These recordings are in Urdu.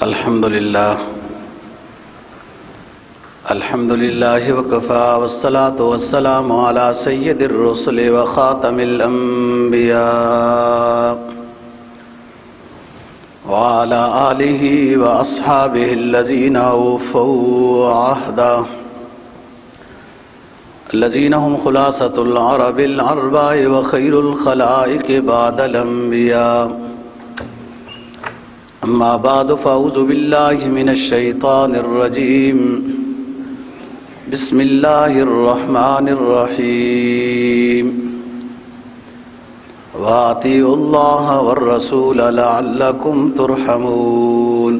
الحمد لله وكفى والصلاة والسلام على سيد الرسل وخاتم الأنبياء وعلى آله وأصحابه الذين أوفوا عهده الذين هم خلاصة العرب الأرباع وخير الخلائق بعد الأنبياء. أما بعد فأعوذ بالله من الشيطان الرجيم. بسم الله الرحمن الرحيم. وأطيعوا الله والرسول لعلكم ترحمون.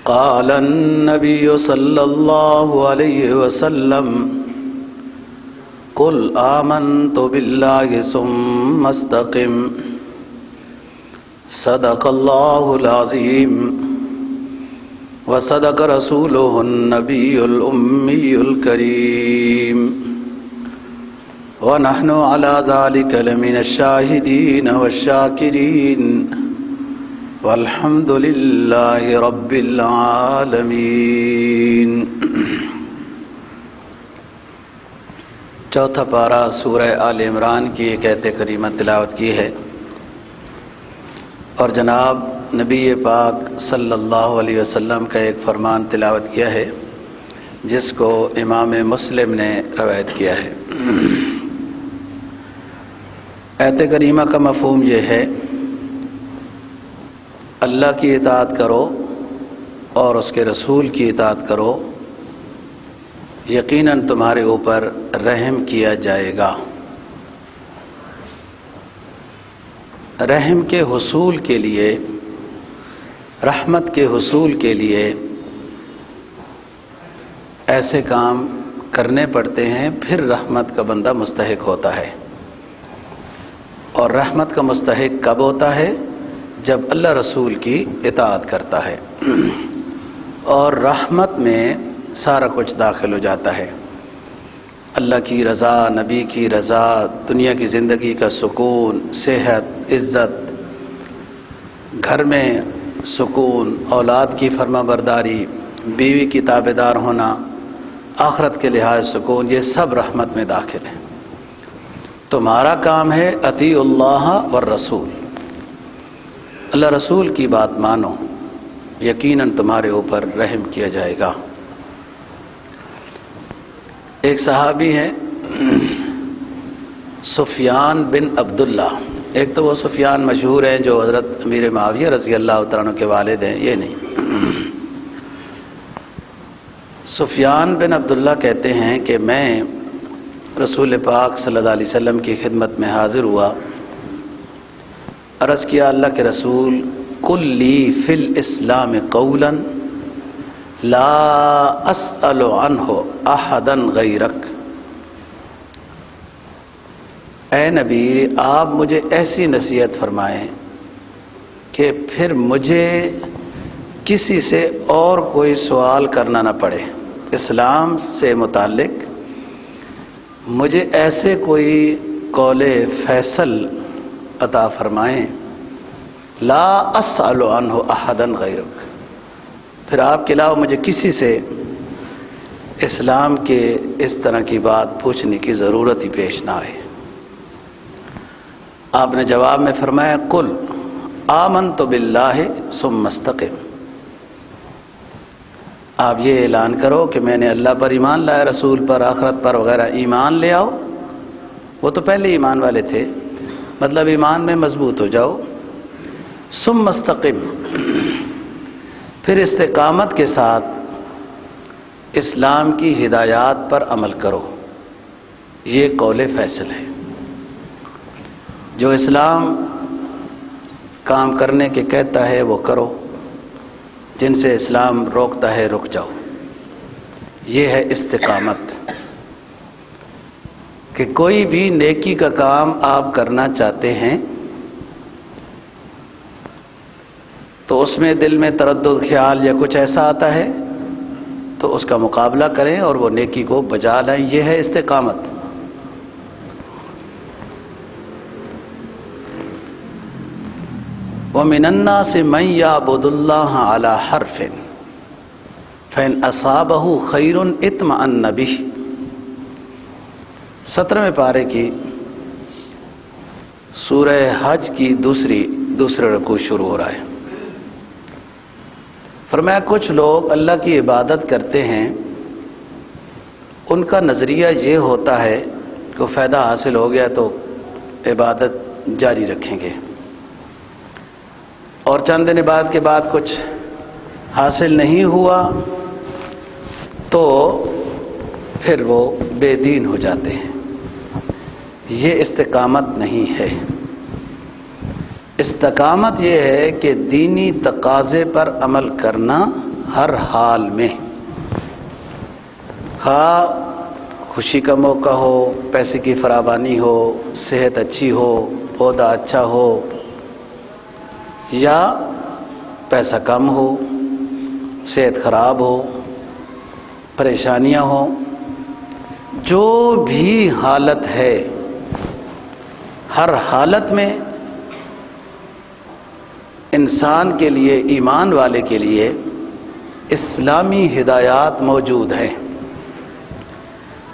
قال النبي صلى الله عليه وسلم: قل آمنت بالله ثم استقم. صدق الله العظيم وصدق رسوله النبي الأمي الكريم ونحن على ذلك لمن الشاهدين والشاكرين والحمد لله رب العالمين. چوتھا پارہ سورہ آل عمران کی ایک آیت کریمہ تلاوت کی ہے اور جناب نبی پاک صلی اللہ علیہ وسلم کا ایک فرمان تلاوت کیا ہے جس کو امام مسلم نے روایت کیا ہے. آیت کریمہ کا مفہوم یہ ہے: اللہ کی اطاعت کرو اور اس کے رسول کی اطاعت کرو، یقیناً تمہارے اوپر رحم کیا جائے گا. رحم کے حصول کے لیے، رحمت کے حصول کے لیے ایسے کام کرنے پڑتے ہیں، پھر رحمت کا بندہ مستحق ہوتا ہے. اور رحمت کا مستحق کب ہوتا ہے؟ جب اللہ رسول کی اطاعت کرتا ہے. اور رحمت میں سارا کچھ داخل ہو جاتا ہے: اللہ کی رضا، نبی کی رضا، دنیا کی زندگی کا سکون، صحت، عزت، گھر میں سکون، اولاد کی فرما برداری، بیوی کی تابعدار ہونا، آخرت کے لحاظ سکون، یہ سب رحمت میں داخل ہے. تمہارا کام ہے اطیعوا اللہ والرسول، اللہ رسول کی بات مانو، یقیناً تمہارے اوپر رحم کیا جائے گا. ایک صحابی ہیں سفیان بن عبداللہ. ایک تو وہ سفیان مشہور ہیں جو حضرت امیر معاویہ رضی اللہ تعالیٰ عنہ کے والد ہیں، یہ نہیں. سفیان بن عبداللہ کہتے ہیں کہ میں رسول پاک صلی اللہ علیہ وسلم کی خدمت میں حاضر ہوا، عرض کیا: اللہ کے رسول، قل لی فی الاسلام قولا لا اسأل عنہ احدا غیرک. اے نبی، آپ مجھے ایسی نصیحت فرمائیں کہ پھر مجھے کسی سے اور کوئی سوال کرنا نہ پڑے. اسلام سے متعلق مجھے ایسے کوئی قول فیصل عطا فرمائیں، لا اسأل عنہ احدا غیرک، پھر آپ کے علاوہ مجھے کسی سے اسلام کے اس طرح کی بات پوچھنے کی ضرورت ہی پیش نہ آئے. آپ نے جواب میں فرمایا: قل آمنت باللہ ثم استقم. آپ یہ اعلان کرو کہ میں نے اللہ پر ایمان لایا، رسول پر، آخرت پر وغیرہ ایمان لے آؤ. وہ تو پہلے ایمان والے تھے، مطلب ایمان میں مضبوط ہو جاؤ. ثم استقم، پھر استقامت کے ساتھ اسلام کی ہدایات پر عمل کرو. یہ قول فیصل ہے. جو اسلام کام کرنے کے کہتا ہے وہ کرو، جن سے اسلام روکتا ہے رک جاؤ. یہ ہے استقامت، کہ کوئی بھی نیکی کا کام آپ کرنا چاہتے ہیں تو اس میں دل میں تردد، خیال یا کچھ ایسا آتا ہے تو اس کا مقابلہ کریں اور وہ نیکی کو بجا لائیں. یہ ہے استقامت. وَمِنَ النَّاسِ مَن يَعْبُدُ اللَّهَ عَلَى حَرْفٍ فَإِنْ أَصَابَهُ خَيْرٌ اطْمَأَنَّ بِهِ 17ویں پارے کی سورہ حج کی دوسرے رکوع شروع ہو رہا ہے۔ فرمایا کچھ لوگ اللہ کی عبادت کرتے ہیں، ان کا نظریہ یہ ہوتا ہے کہ فائدہ حاصل ہو گیا تو عبادت جاری رکھیں گے، اور چند دن بعد کے بعد کچھ حاصل نہیں ہوا تو پھر وہ بے دین ہو جاتے ہیں۔ یہ استقامت نہیں ہے۔ استقامت یہ ہے کہ دینی تقاضے پر عمل کرنا ہر حال میں، خواہ خوشی کا موقع ہو، پیسے کی فراوانی ہو، صحت اچھی ہو، عہدہ اچھا ہو، یا پیسہ کم ہو، صحت خراب ہو، پریشانیاں ہوں، جو بھی حالت ہے ہر حالت میں انسان کے لیے، ایمان والے کے لیے اسلامی ہدایات موجود ہیں۔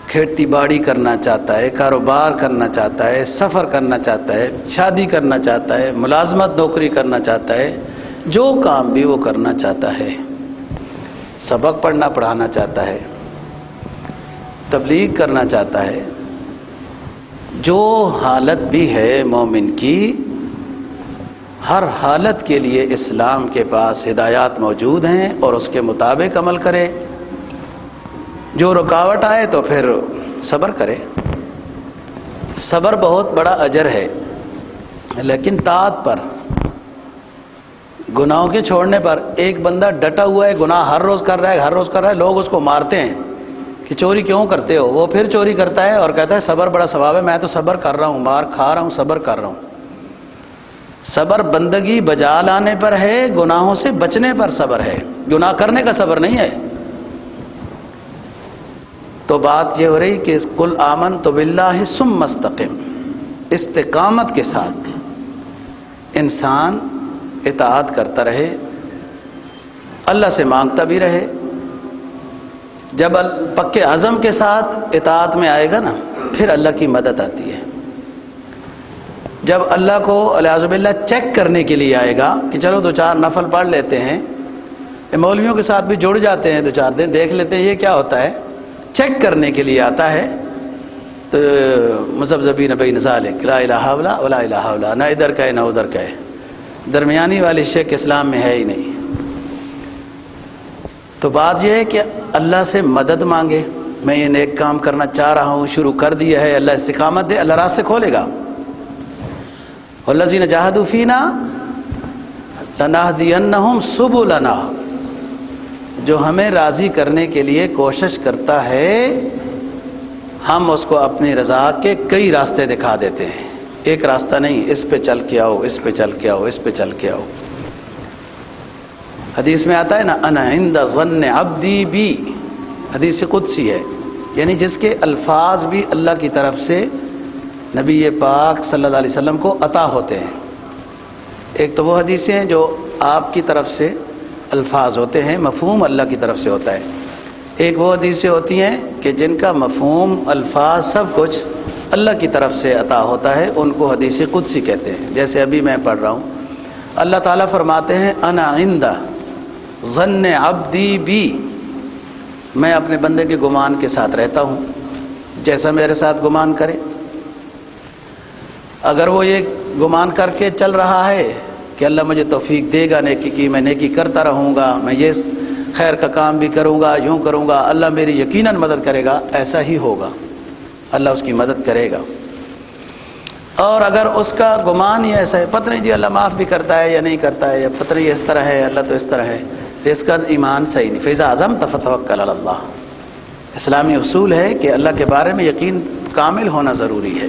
کھیتی باڑی کرنا چاہتا ہے، کاروبار کرنا چاہتا ہے، سفر کرنا چاہتا ہے، شادی کرنا چاہتا ہے، ملازمت نوکری کرنا چاہتا ہے، جو کام بھی وہ کرنا چاہتا ہے، سبق پڑھنا پڑھانا چاہتا ہے، تبلیغ کرنا چاہتا ہے، جو حالت بھی ہے مومن کی، ہر حالت کے لیے اسلام کے پاس ہدایات موجود ہیں اور اس کے مطابق عمل کرے۔ جو رکاوٹ آئے تو پھر صبر کرے۔ صبر بہت بڑا اجر ہے، لیکن طاعت پر، گناہوں کے چھوڑنے پر۔ ایک بندہ ڈٹا ہوا ہے، گناہ ہر روز کر رہا ہے، لوگ اس کو مارتے ہیں کہ چوری کیوں کرتے ہو، وہ پھر چوری کرتا ہے اور کہتا ہے صبر بڑا ثواب ہے، میں تو صبر کر رہا ہوں، مار کھا رہا ہوں، صبر کر رہا ہوں۔ صبر بندگی بجا لانے پر ہے، گناہوں سے بچنے پر صبر ہے، گناہ کرنے کا صبر نہیں ہے۔ تو بات یہ ہو رہی کہ قل آمنت باللہ ثم استقم، استقامت کے ساتھ انسان اطاعت کرتا رہے، اللہ سے مانگتا بھی رہے۔ جب پکے عزم کے ساتھ اطاعت میں آئے گا نا، پھر اللہ کی مدد آتی ہے۔ جب اللہ کو الیاذ باللہ چیک کرنے کے لیے آئے گا کہ چلو 2-4 نفل پڑھ لیتے ہیں، مولویوں کے ساتھ بھی جڑ جاتے ہیں، 2-4 دن دیکھ لیتے ہیں یہ کیا ہوتا ہے، چیک کرنے کے لیے آتا ہے، تو مذبذبین بین ذالک لا الہ الا ولا الہ الا، نہ ادھر کا ہے نہ ادھر کا ہے، درمیانی والی شک اسلام میں ہے ہی نہیں۔ تو بات یہ ہے کہ اللہ سے مدد مانگے، میں یہ نیک کام کرنا چاہ رہا ہوں، شروع کر دیا ہے، اللہ استقامت دے، اللہ راستے کھولے گا۔ والذین جاہدوا فینا لنہدینہم سبلنا، جو ہمیں راضی کرنے کے لیے کوشش کرتا ہے، ہم اس کو اپنی رضا کے کئی راستے دکھا دیتے ہیں، ایک راستہ نہیں، اس پہ چل کے آؤ، اس پہ چل کے آؤ، اس پہ چل کے آؤ۔ حدیث میں آتا ہے نا، انا عند ظن عبدی بی، حدیث قدسی ہے، یعنی جس کے الفاظ بھی اللہ کی طرف سے نبی پاک صلی اللہ علیہ وسلم کو عطا ہوتے ہیں۔ ایک تو وہ حدیثیں ہیں جو آپ کی طرف سے الفاظ ہوتے ہیں، مفہوم اللہ کی طرف سے ہوتا ہے۔ ایک وہ حدیثیں ہوتی ہیں کہ جن کا مفہوم، الفاظ، سب کچھ اللہ کی طرف سے عطا ہوتا ہے، ان کو حدیث قدسی کہتے ہیں۔ جیسے ابھی میں پڑھ رہا ہوں، اللہ تعالیٰ فرماتے ہیں انا عند ظن عبدی بی، میں اپنے بندے کے گمان کے ساتھ رہتا ہوں، جیسا میرے ساتھ گمان کرے۔ اگر وہ یہ گمان کر کے چل رہا ہے کہ اللہ مجھے توفیق دے گا نیکی کی، میں نیکی کرتا رہوں گا، میں یہ خیر کا کام بھی کروں گا، یوں کروں گا، اللہ میری یقیناً مدد کرے گا، ایسا ہی ہوگا، اللہ اس کی مدد کرے گا۔ اور اگر اس کا گمان ہی ایسا ہے، پتہ نہیں جی اللہ معاف بھی کرتا ہے یا نہیں کرتا ہے، یا پتہ نہیں اس طرح ہے، اللہ تو اس طرح ہے، اس کا ایمان صحیح نہیں۔ فَإِذَا عَزَمْتَ فَتَوَكَّلْ عَلَى اللَّهِ، اسلامی اصول ہے کہ اللہ کے بارے میں یقین کامل ہونا ضروری ہے۔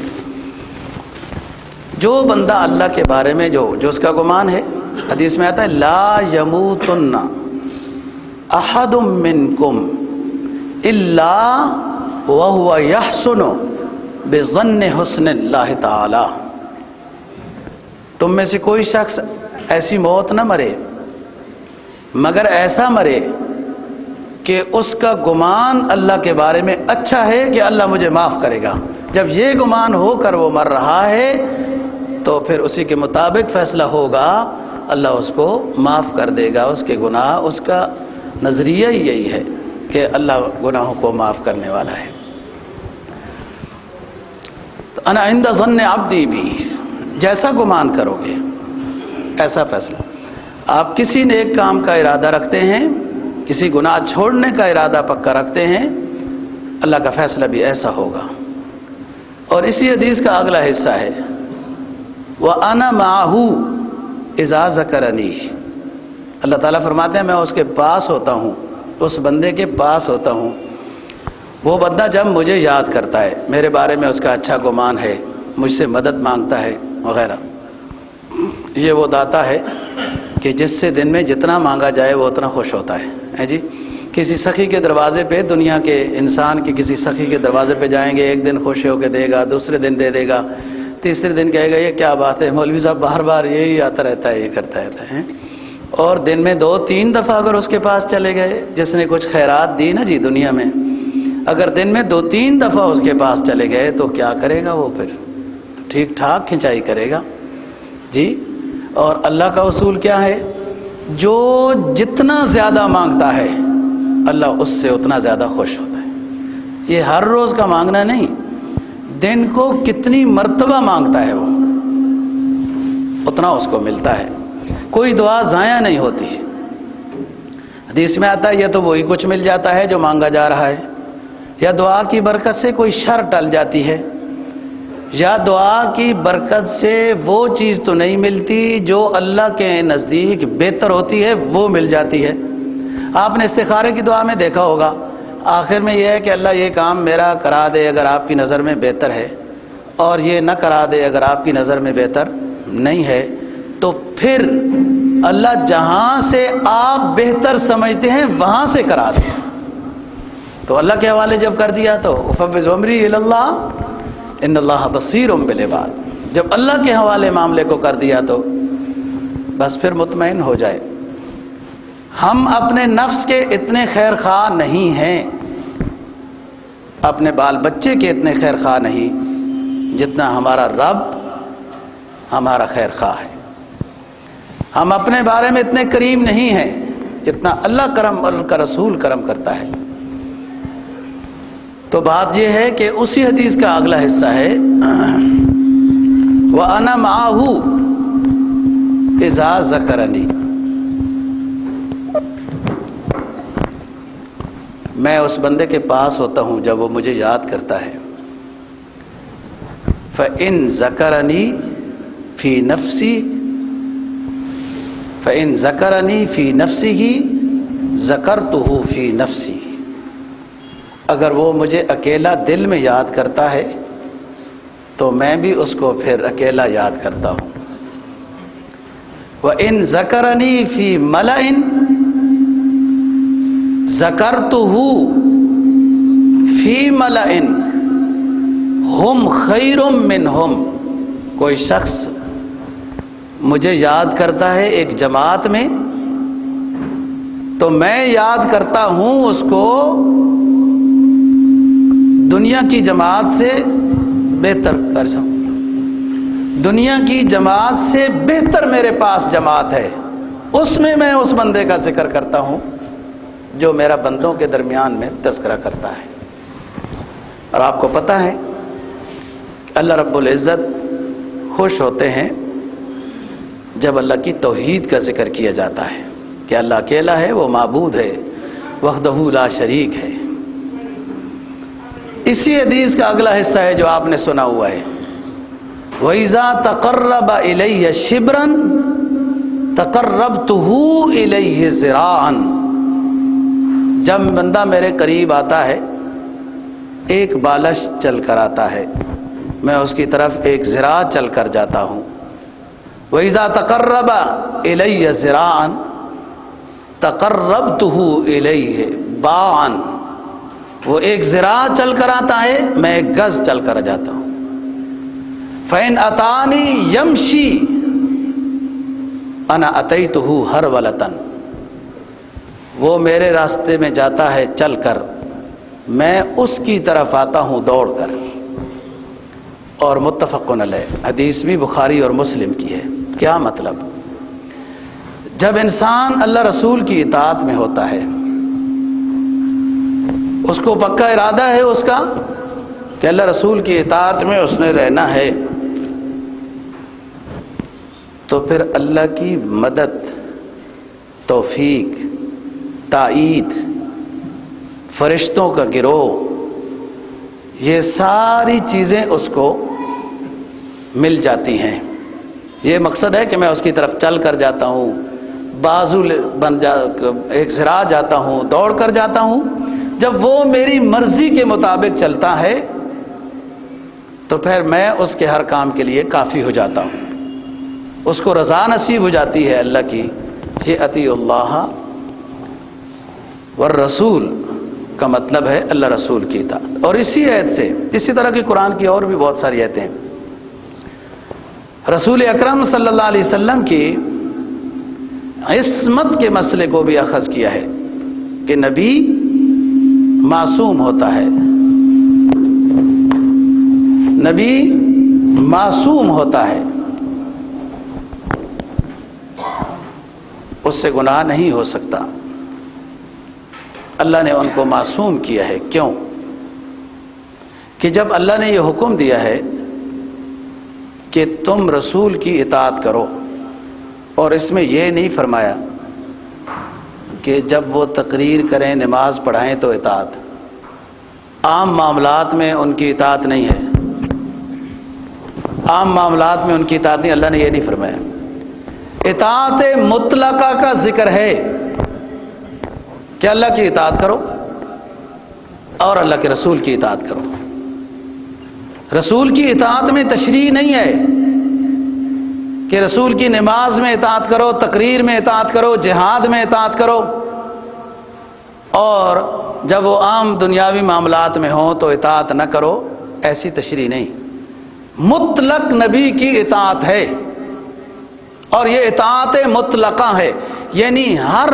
جو بندہ اللہ کے بارے میں جو اس کا گمان ہے، حدیث میں آتا ہے لا یموتن احد منکم الا وهو یحسن بظن حسن اللہ تعالی، تم میں سے کوئی شخص ایسی موت نہ مرے مگر ایسا مرے کہ اس کا گمان اللہ کے بارے میں اچھا ہے کہ اللہ مجھے معاف کرے گا. جب یہ گمان ہو کر وہ مر رہا ہے تو پھر اسی کے مطابق فیصلہ ہوگا، اللہ اس کو معاف کر دے گا اس کے گناہ. اس کا نظریہ ہی یہی ہے کہ اللہ گناہوں کو معاف کرنے والا ہے. تو انا عند ظن عبدی بھی، جیسا گمان کرو گے ایسا فیصلہ. آپ کسی نیک کام کا ارادہ رکھتے ہیں، کسی گناہ چھوڑنے کا ارادہ پکا رکھتے ہیں، اللہ کا فیصلہ بھی ایسا ہوگا. اور اسی حدیث کا اگلا حصہ ہے وَأَنَا مَعَهُ إِذَا ذَكَرَنِي. اللہ تعالیٰ فرماتے ہیں میں اس کے پاس ہوتا ہوں، اس بندے کے پاس ہوتا ہوں، وہ بندہ جب مجھے یاد کرتا ہے، میرے بارے میں اس کا اچھا گمان ہے، مجھ سے مدد مانگتا ہے وغیرہ. یہ وہ داتا ہے کہ جس سے دن میں جتنا مانگا جائے وہ اتنا خوش ہوتا ہے. جی کسی سخی کے دروازے پہ، دنیا کے انسان کے کسی سخی کے دروازے پہ جائیں گے، ایک دن خوش ہو کے دے گا، دوسرے دن دے دے گا، تیسرے دن کہے گا یہ کیا بات ہے، مولوی صاحب بار بار یہی آتا رہتا ہے، یہ کرتا رہتا ہے. اور دن میں 2-3 دفعہ اگر اس کے پاس چلے گئے، جس نے کچھ خیرات دی نا جی دنیا میں، اگر دن میں 2-3 دفعہ اس کے پاس چلے گئے تو کیا کرے گا وہ؟ پھر ٹھیک ٹھاک کھنچائی کرے گا جی. اور اللہ کا اصول کیا ہے؟ جو جتنا زیادہ مانگتا ہے اللہ اس سے اتنا زیادہ خوش ہوتا ہے. یہ ہر روز کا مانگنا نہیں، دن کو کتنی مرتبہ مانگتا ہے وہ اتنا اس کو ملتا ہے. کوئی دعا ضائع نہیں ہوتی. حدیث میں آتا ہے یا تو وہی کچھ مل جاتا ہے جو مانگا جا رہا ہے، یا دعا کی برکت سے کوئی شر ٹل جاتی ہے، یا دعا کی برکت سے وہ چیز تو نہیں ملتی جو اللہ کے نزدیک بہتر ہوتی ہے وہ مل جاتی ہے. آپ نے استخارے کی دعا میں دیکھا ہوگا آخر میں یہ ہے کہ اللہ یہ کام میرا کرا دے اگر آپ کی نظر میں بہتر ہے، اور یہ نہ کرا دے اگر آپ کی نظر میں بہتر نہیں ہے. تو پھر اللہ جہاں سے آپ بہتر سمجھتے ہیں وہاں سے کرا دے. تو اللہ کے حوالے جب کر دیا تو فَفَوِّضْ أَمْرِي إِلَى اللَّهِ إِنَّ اللَّهَ بَصِيرٌ بِالْعِبَادِ. جب اللہ کے حوالے معاملے کو کر دیا تو بس پھر مطمئن ہو جائے. ہم اپنے نفس کے اتنے خیر خواہ نہیں ہیں، اپنے بال بچے کے اتنے خیر خواہ نہیں جتنا ہمارا رب ہمارا خیر خواہ ہے. ہم اپنے بارے میں اتنے کریم نہیں ہیں جتنا اللہ کرم اور کا رسول کرم کرتا ہے. تو بات یہ ہے کہ اسی حدیث کا اگلا حصہ ہے وَأَنَا مَعَهُ إِذَا ذَكَرَنِي. میں اس بندے کے پاس ہوتا ہوں جب وہ مجھے یاد کرتا ہے. فَإِن ذَكَرَنِي فِي نَفْسِي فَإِن ذَكَرَنِي فِي نَفْسِهِ ذَكَرْتُهُ فِي نَفْسِي. اگر وہ مجھے اکیلا دل میں یاد کرتا ہے تو میں بھی اس کو پھر اکیلا یاد کرتا ہوں. وَإِن ذَكَرَنِي فِي مَلَئٍ ذَكَرْتُهُ فِي مَلَئٍ هُمْ خَيْرٌ مِّنْهُمْ. کوئی شخص مجھے یاد کرتا ہے ایک جماعت میں تو میں یاد کرتا ہوں اس کو دنیا کی جماعت سے بہتر کر جاؤں. دنیا کی جماعت سے بہتر میرے پاس جماعت ہے، اس میں میں اس بندے کا ذکر کرتا ہوں جو میرا بندوں کے درمیان میں تذکرہ کرتا ہے. اور آپ کو پتہ ہے اللہ رب العزت خوش ہوتے ہیں جب اللہ کی توحید کا ذکر کیا جاتا ہے کہ اللہ اکیلا ہے، وہ معبود ہے، وحدہ لا شریک ہے. اسی حدیث کا اگلا حصہ ہے جو آپ نے سنا ہوا ہے وَإِذَا تَقَرَّبَ إِلَيَّ شِبْرًا تَقَرَّبْتُهُ إِلَيْهِ ذِرَاعًا. جب بندہ میرے قریب آتا ہے، ایک بالش چل کر آتا ہے، میں اس کی طرف ایک ذراع چل کر جاتا ہوں. وَإِذَا تَقَرَّبَ إِلَيَّ ذِرَاعًا تَقَرَّبْتُهُ إِلَيْهِ بَاعًا. وہ ایک ذراع چل کر آتا ہے، میں ایک گز چل کر جاتا ہوں. فَإِنْ أَتَانِي يَمْشِي انا اتیتہ ہرولۃ، وہ میرے راستے میں جاتا ہے چل کر، میں اس کی طرف آتا ہوں دوڑ کر۔ اور متفق علیہ، حدیث بھی بخاری اور مسلم کی ہے۔ کیا مطلب؟ جب انسان اللہ رسول کی اطاعت میں ہوتا ہے، اس کو پکا ارادہ ہے اس کا کہ اللہ رسول کی اطاعت میں اس نے رہنا ہے، تو پھر اللہ کی مدد، توفیق، تائید، فرشتوں کا گروہ، یہ ساری چیزیں اس کو مل جاتی ہیں۔ یہ مقصد ہے کہ میں اس کی طرف چل کر جاتا ہوں، بازو ایک ذراع جاتا ہوں، دوڑ کر جاتا ہوں۔ جب وہ میری مرضی کے مطابق چلتا ہے تو پھر میں اس کے ہر کام کے لیے کافی ہو جاتا ہوں، اس کو رضا نصیب ہو جاتی ہے اللہ کی۔ یہ اطیع اللہ والرسول کا مطلب ہے اللہ رسول کی اطاعت۔ اور اسی آیت سے، اسی طرح کی قرآن کی اور بھی بہت ساری آیتیں رسول اکرم صلی اللہ علیہ وسلم کی عصمت کے مسئلے کو بھی اخذ کیا ہے کہ نبی معصوم ہوتا ہے، نبی معصوم ہوتا ہے، اس سے گناہ نہیں ہو سکتا۔ اللہ نے ان کو معصوم کیا ہے۔ کیوں؟ کہ جب اللہ نے یہ حکم دیا ہے کہ تم رسول کی اطاعت کرو، اور اس میں یہ نہیں فرمایا کہ جب وہ تقریر کریں، نماز پڑھائیں تو اطاعت، عام معاملات میں ان کی اطاعت نہیں ہے، عام معاملات میں ان کی اطاعت نہیں، اللہ نے یہ نہیں فرمایا۔ اطاعت مطلقہ کا ذکر ہے کہ اللہ کی اطاعت کرو اور اللہ کے رسول کی اطاعت کرو۔ رسول کی اطاعت میں تشریح نہیں ہے کہ رسول کی نماز میں اطاعت کرو، تقریر میں اطاعت کرو، جہاد میں اطاعت کرو، اور جب وہ عام دنیاوی معاملات میں ہوں تو اطاعت نہ کرو، ایسی تشریح نہیں۔ مطلق نبی کی اطاعت ہے، اور یہ اطاعت مطلقہ ہے، یعنی ہر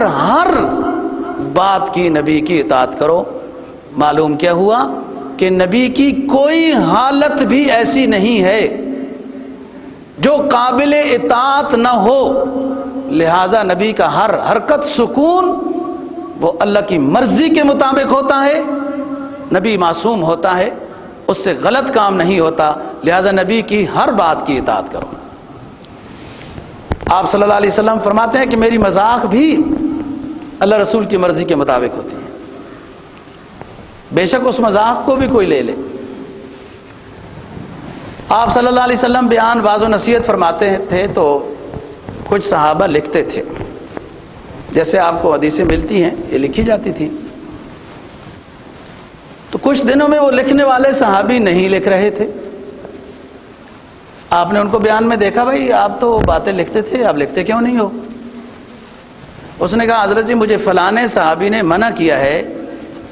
بات کی نبی کی اطاعت کرو۔ معلوم کیا ہوا کہ نبی کی کوئی حالت بھی ایسی نہیں ہے جو قابل اطاعت نہ ہو، لہذا نبی کا ہر حرکت، سکون وہ اللہ کی مرضی کے مطابق ہوتا ہے۔ نبی معصوم ہوتا ہے، اس سے غلط کام نہیں ہوتا، لہذا نبی کی ہر بات کی اطاعت کرو۔ آپ صلی اللہ علیہ وسلم فرماتے ہیں کہ میری مذاق بھی اللہ رسول کی مرضی کے مطابق ہوتی ہے، بے شک اس مذاق کو بھی کوئی لے لے۔ آپ صلی اللہ علیہ وسلم بیان، واعظ و نصیحت فرماتے تھے تو کچھ صحابہ لکھتے تھے، جیسے آپ کو حدیثیں ملتی ہیں یہ لکھی جاتی تھی، تو کچھ دنوں میں وہ لکھنے والے صحابی نہیں لکھ رہے تھے۔ آپ نے ان کو بیان میں دیکھا، بھائی آپ تو باتیں لکھتے تھے، آپ لکھتے کیوں نہیں ہو؟ اس نے کہا حضرت جی مجھے فلانے صحابی نے منع کیا ہے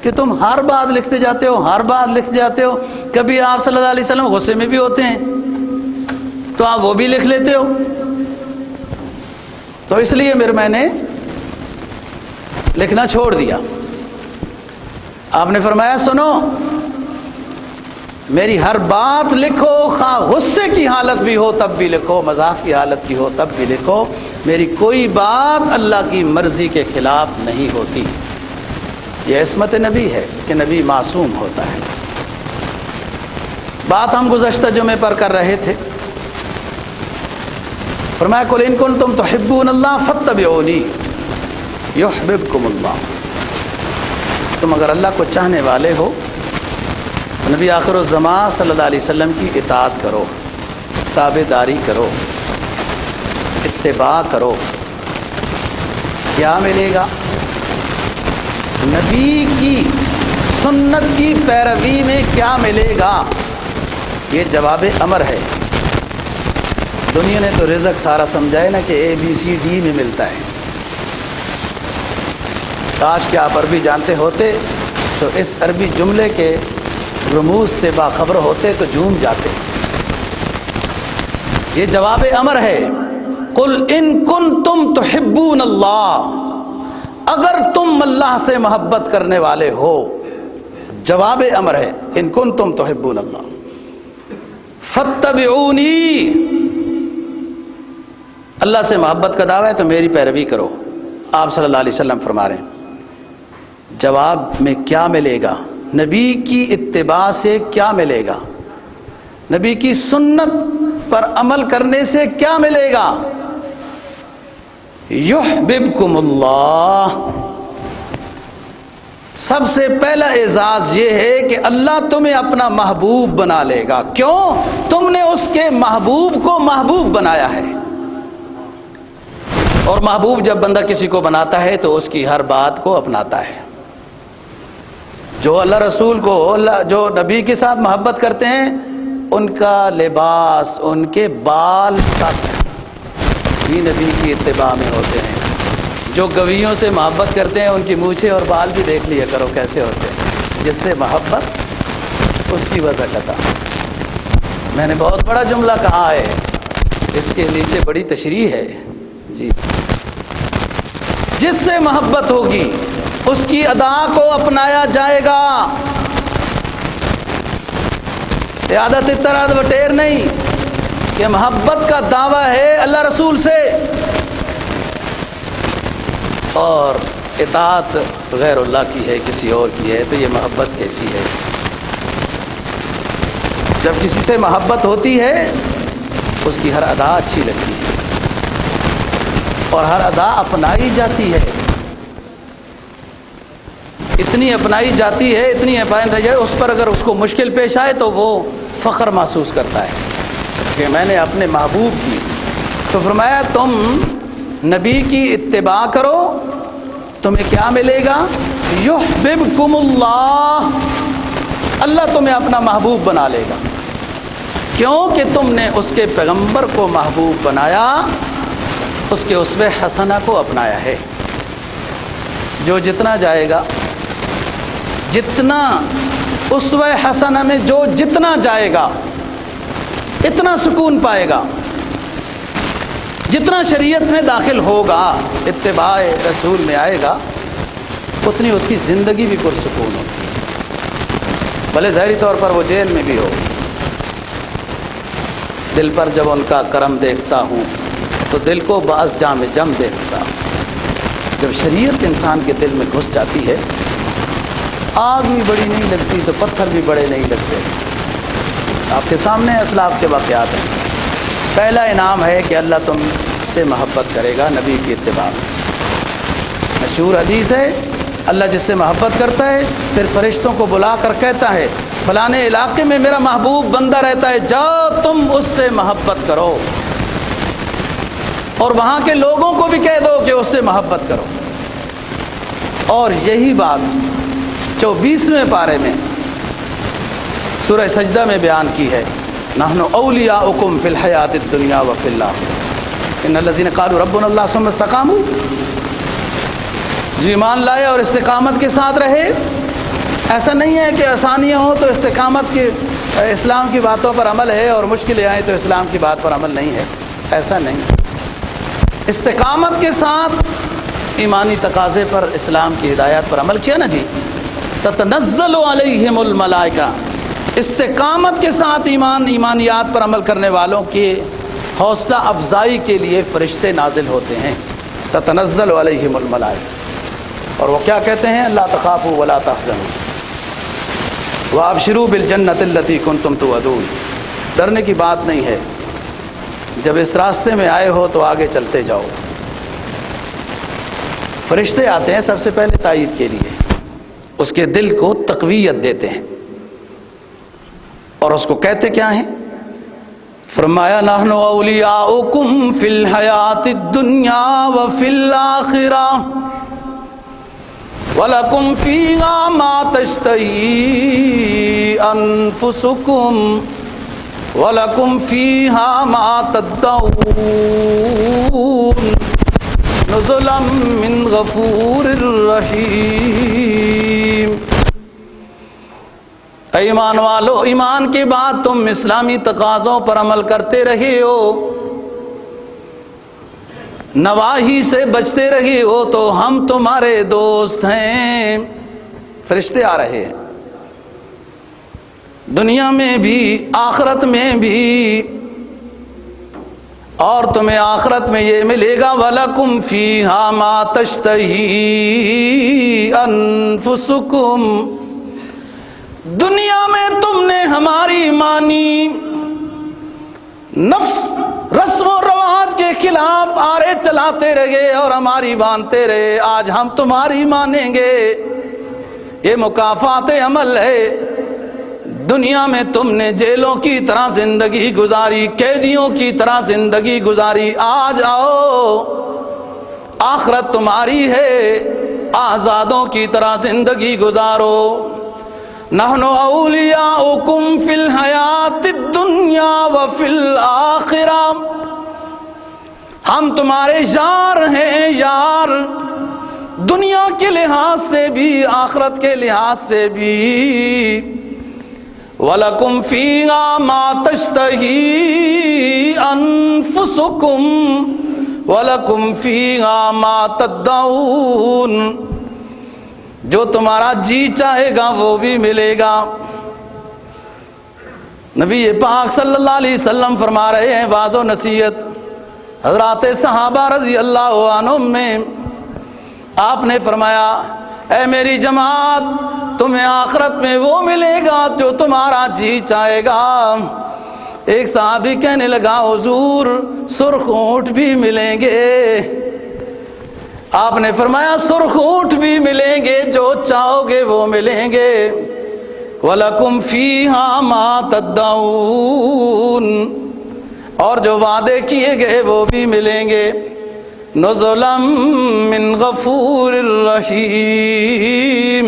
کہ تم ہر بات لکھتے جاتے ہو، ہر بات لکھ جاتے ہو، کبھی آپ صلی اللہ علیہ وسلم غصے میں بھی ہوتے ہیں تو آپ وہ بھی لکھ لیتے ہو، تو اس لیے میں نے لکھنا چھوڑ دیا۔ آپ نے فرمایا سنو، میری ہر بات لکھو، خواہ غصے کی حالت بھی ہو تب بھی لکھو، مذاق کی حالت کی ہو تب بھی لکھو، میری کوئی بات اللہ کی مرضی کے خلاف نہیں ہوتی۔ یہ عصمت نبی ہے کہ نبی معصوم ہوتا ہے۔ بات ہم گزشتہ جمعے پر کر رہے تھے، فرمایا قل ان کنتم تحبون اللہ فاتبعونی یحببکم اللہ، تم اگر اللہ کو چاہنے والے ہو تو نبی آخر الزمان صلی اللہ علیہ وسلم کی اطاعت کرو، تابعداری کرو، اتباع کرو۔ کیا ملے گا؟ نبی کی سنت کی پیروی میں کیا ملے گا؟ یہ جواب امر ہے۔ دنیا نے تو رزق سارا سمجھائے نا کہ ABCD میں ملتا ہے، کاش کہ آپ عربی جانتے ہوتے تو اس عربی جملے کے رموز سے باخبر ہوتے تو جھوم جاتے۔ یہ جواب امر ہے، قل ان کنتم تحبون اللہ، اگر تم اللہ سے محبت کرنے والے ہو، جواب امر ہے، ان کنتم تحبون اللہ فاتبعونی، اللہ سے محبت کا دعویٰ ہے تو میری پیروی کرو۔ آپ صلی اللہ علیہ وسلم فرما رہے ہیں جواب میں کیا ملے گا، نبی کی اتباع سے کیا ملے گا، نبی کی سنت پر عمل کرنے سے کیا ملے گا؟ یحببکم اللہ، سب سے پہلا اعزاز یہ ہے کہ اللہ تمہیں اپنا محبوب بنا لے گا۔ کیوں؟ تم نے اس کے محبوب کو محبوب بنایا ہے، اور محبوب جب بندہ کسی کو بناتا ہے تو اس کی ہر بات کو اپناتا ہے۔ جو اللہ رسول کو، جو نبی کے ساتھ محبت کرتے ہیں، ان کا لباس، ان کے بال تک بھی نبی کی اتباع میں ہوتے ہیں۔ جو گویوں سے محبت کرتے ہیں ان کی مونچھیں اور بال بھی دیکھ لیا کرو کیسے ہوتے ہیں، جس سے محبت اس کی وجہ کتا۔ میں نے بہت بڑا جملہ کہا ہے، اس کے نیچے بڑی تشریح ہے جی۔ جس سے محبت ہوگی اس کی ادا کو اپنایا جائے گا، عادت اتراد وٹیر نہیں کہ محبت کا دعویٰ ہے اللہ رسول سے اور اطاعت غیر اللہ کی ہے، کسی اور کی ہے، تو یہ محبت کیسی ہے؟ جب کسی سے محبت ہوتی ہے اس کی ہر ادا اچھی لگتی ہے اور ہر ادا اپنائی جاتی ہے، اتنی اپنائی جاتی ہے، اتنی اپنائی رہ جائے، اس پر اگر اس کو مشکل پیش آئے تو وہ فخر محسوس کرتا ہے کہ میں نے اپنے محبوب کی۔ تو فرمایا تم نبی کی اتباع کرو، تمہیں کیا ملے گا؟ یحببکم اللہ، اللہ تمہیں اپنا محبوب بنا لے گا۔ کیوں کہ تم نے اس کے پیغمبر کو محبوب بنایا، اس کے اسوہ حسنہ کو اپنایا ہے۔ جو جتنا جائے گا، جتنا اسوہ حسنہ میں جو جتنا جائے گا اتنا سکون پائے گا، جتنا شریعت میں داخل ہوگا، اتباع رسول میں آئے گا، اتنی اس کی زندگی بھی پرسکون ہوگی، بھلے ظاہری طور پر وہ جیل میں بھی ہو۔ دل پر جب ان کا کرم دیکھتا ہوں تو دل کو بعض جام جم دیکھتا ہوں۔ جب شریعت انسان کے دل میں گھس جاتی ہے، آگ بھی بڑی نہیں لگتی تو پتھر بھی بڑے نہیں لگتے۔ آپ کے سامنے اسلاف کے واقعات ہیں۔ پہلا انعام ہے کہ اللہ تم سے محبت کرے گا نبی کی اتباع میں۔ مشہور حدیث ہے، اللہ جس سے محبت کرتا ہے پھر فرشتوں کو بلا کر کہتا ہے فلانے علاقے میں میرا محبوب بندہ رہتا ہے، جاؤ تم اس سے محبت کرو، اور وہاں کے لوگوں کو بھی کہہ دو کہ اس سے محبت کرو۔ اور یہی بات 24ویں پارے میں سورہ سجدہ میں بیان کی ہے، نحن اولیاؤکم فی الحیات الدنیا وفی الآخرہ ان الذین قالوا ربنا اللہ ثم استقاموا، جو ایمان لائے اور استقامت کے ساتھ رہے۔ ایسا نہیں ہے کہ آسانیاں ہوں تو استقامت کے اسلام کی باتوں پر عمل ہے اور مشکلیں آئیں تو اسلام کی بات پر عمل نہیں ہے، ایسا نہیں۔ استقامت کے ساتھ ایمانی تقاضے پر اسلام کی ہدایات پر عمل کیا نا جی، تتنزل علیہم الملائکہ، استقامت کے ساتھ ایمانیات پر عمل کرنے والوں کی حوصلہ افزائی کے لیے فرشتے نازل ہوتے ہیں، تتنزل علیہم الملائکہ، اور وہ کیا کہتے ہیں؟ لا تخافوا ولا تحزنوا وابشروا بالجنۃ التی کنتم توعدون، ڈرنے کی بات نہیں ہے، جب اس راستے میں آئے ہو تو آگے چلتے جاؤ۔ فرشتے آتے ہیں سب سے پہلے تائید کے لیے، اس کے دل کو تقویت دیتے ہیں، اور اس کو کہتے کیا ہیں؟ فرمایا نحن اولیاؤکم فی الحیات الدنیا وفی الآخرہ وَلَكُمْ فِيهَا مَا تَشْتَهِي أَنفُسُكُمْ وَلَكُمْ فِيهَا مَا تَدَّعُونَ نُزُلًا مِّن غَفُورٍ رَّحِيمٍ۔ ایمان والو، ایمان کے بعد تم اسلامی تقاضوں پر عمل کرتے رہے ہو، نواحی سے بچتے رہے ہو تو ہم تمہارے دوست ہیں. فرشتے آ رہے ہیں دنیا میں بھی آخرت میں بھی، اور تمہیں آخرت میں یہ ملے گا وَلَكُمْ فِيهَا مَا تَشْتَهِي أَنفُسُكُمْ. دنیا میں تم نے ہماری مانی، نفس رسم و رواج کے خلاف آرے چلاتے رہے اور ہماری مانتے رہے، آج ہم تمہاری مانیں گے. یہ مکافات عمل ہے. دنیا میں تم نے جیلوں کی طرح زندگی گزاری، قیدیوں کی طرح زندگی گزاری، آج آؤ آخرت تمہاری ہے، آزادوں کی طرح زندگی گزارو. نحن اولیاؤکم فی الحیات الدنیا وفی الآخرہ. ہم تمہارے یار ہیں، یار، دنیا کے لحاظ سے بھی آخرت کے لحاظ سے بھی. وَلَكُمْ فِيهَا مَا تَشْتَهِي أَنفُسُكُمْ وَلَكُمْ فِيهَا مَا تَدَّعُونَ. جو تمہارا جی چاہے گا وہ بھی ملے گا. نبی پاک صلی اللہ علیہ وسلم فرما رہے ہیں واعظ و نصیحت حضرات صحابہ رضی اللہ عنہم میں. آپ نے فرمایا اے میری جماعت، تمہیں آخرت میں وہ ملے گا جو تمہارا جی چاہے گا. ایک صحابی کہنے لگا حضور سرخ اونٹ بھی ملیں گے؟ آپ نے فرمایا سرخ اونٹ بھی ملیں گے، جو چاہو گے وہ ملیں گے. وَلَكُمْ فِيهَا مَا تَدَّعُونَ. اور جو وعدے کیے گئے وہ بھی ملیں گے. نُزُلًا مِّن غَفُورٍ رَّحِيمٍ.